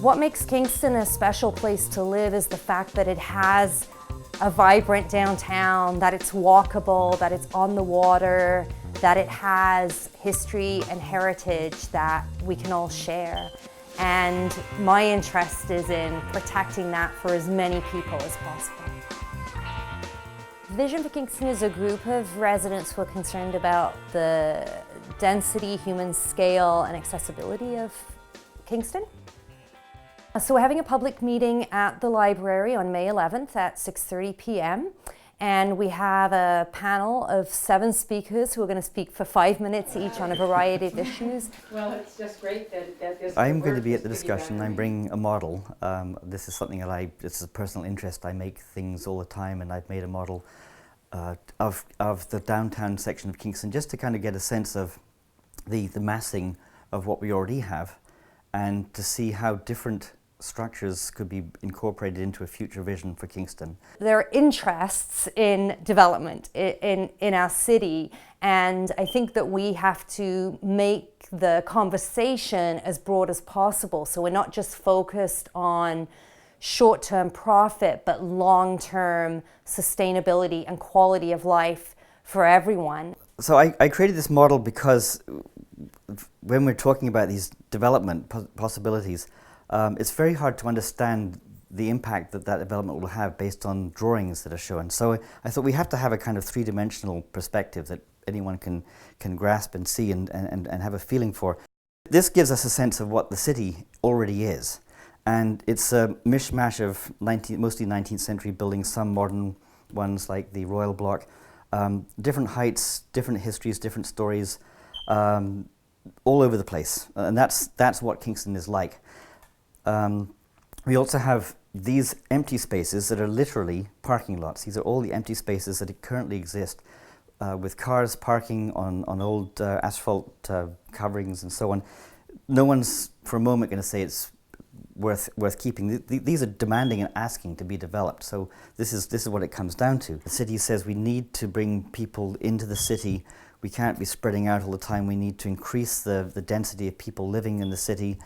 What makes Kingston a special place to live is the fact that it has a vibrant downtown, that it's walkable, that it's on the water, that it has history and heritage that we can all share. And my interest is in protecting that for as many people as possible. Vision for Kingston is a group of residents who are concerned about the density, human scale, and accessibility of Kingston. So we're having a public meeting at the library on May 11th at 6:30 p.m. And we have a panel of 7 speakers who are going to speak for 5 minutes each on a variety of issues. Well, it's just great that this I'm going to be at the discussion. I'm bringing a model. This is something that it's a personal interest. I make things all the time, and I've made a model of the downtown section of Kingston just to kind of get a sense of the massing of what we already have and to see how different structures could be incorporated into a future vision for Kingston. There are interests in development in our city, and I think that we have to make the conversation as broad as possible, so we're not just focused on short-term profit, but long-term sustainability and quality of life for everyone. So I created this model because when we're talking about these development possibilities, it's very hard to understand the impact that development will have based on drawings that are shown. So I thought we have to have a kind of three-dimensional perspective that anyone can grasp and see and have a feeling for. This gives us a sense of what the city already is. And it's a mishmash of mostly 19th century buildings, some modern ones like the Royal Block, different heights, different histories, different stories, all over the place. And that's what Kingston is like. We also have these empty spaces that are literally parking lots. These are all the empty spaces that currently exist with cars parking on old asphalt coverings and so on. No one's for a moment going to say it's worth keeping. These are demanding and asking to be developed. So this is what it comes down to. The city says we need to bring people into the city. We can't be spreading out all the time. We need to increase the density of people living in the city.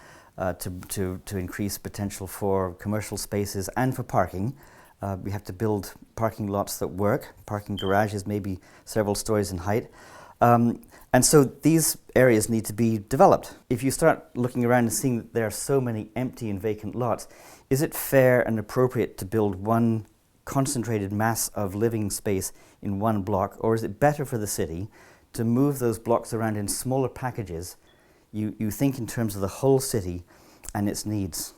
To increase potential for commercial spaces and for parking. We have to build parking lots that work, parking garages maybe several stories in height. And so these areas need to be developed. If you start looking around and seeing that there are so many empty and vacant lots, is it fair and appropriate to build one concentrated mass of living space in one block, or is it better for the city to move those blocks around in smaller packages? You think in terms of the whole city and its needs.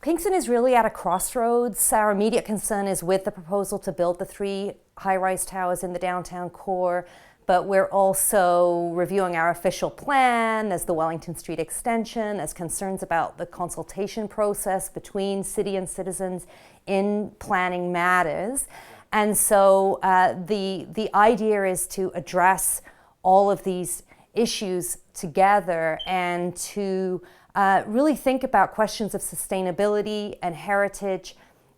Kingston is really at a crossroads. Our immediate concern is with the proposal to build the 3 high-rise towers in the downtown core, but we're also reviewing our official plan. There's the Wellington Street extension. There's concerns about the consultation process between city and citizens in planning matters. And so the idea is to address all of these issues together and to really think about questions of sustainability and heritage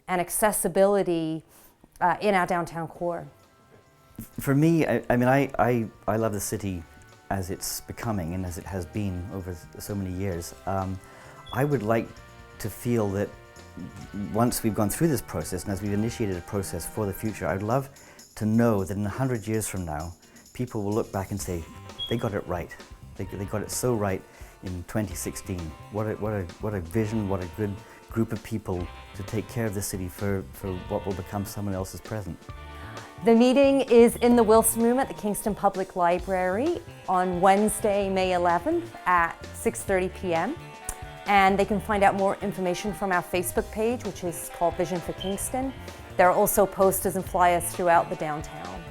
and accessibility in our downtown core. For me, I love the city as it's becoming and as it has been over so many years. I would like to feel that once we've gone through this process and as we've initiated a process for the future, I'd love to know that in 100 years from now, people will look back and say, they got it right. They got it so right in 2016. What a vision, what a good group of people to take care of the city for what will become someone else's present. The meeting is in the Wilson Room at the Kingston Public Library on Wednesday, May 11th at 6:30 p.m. And they can find out more information from our Facebook page, which is called Vision for Kingston. There are also posters and flyers throughout the downtown.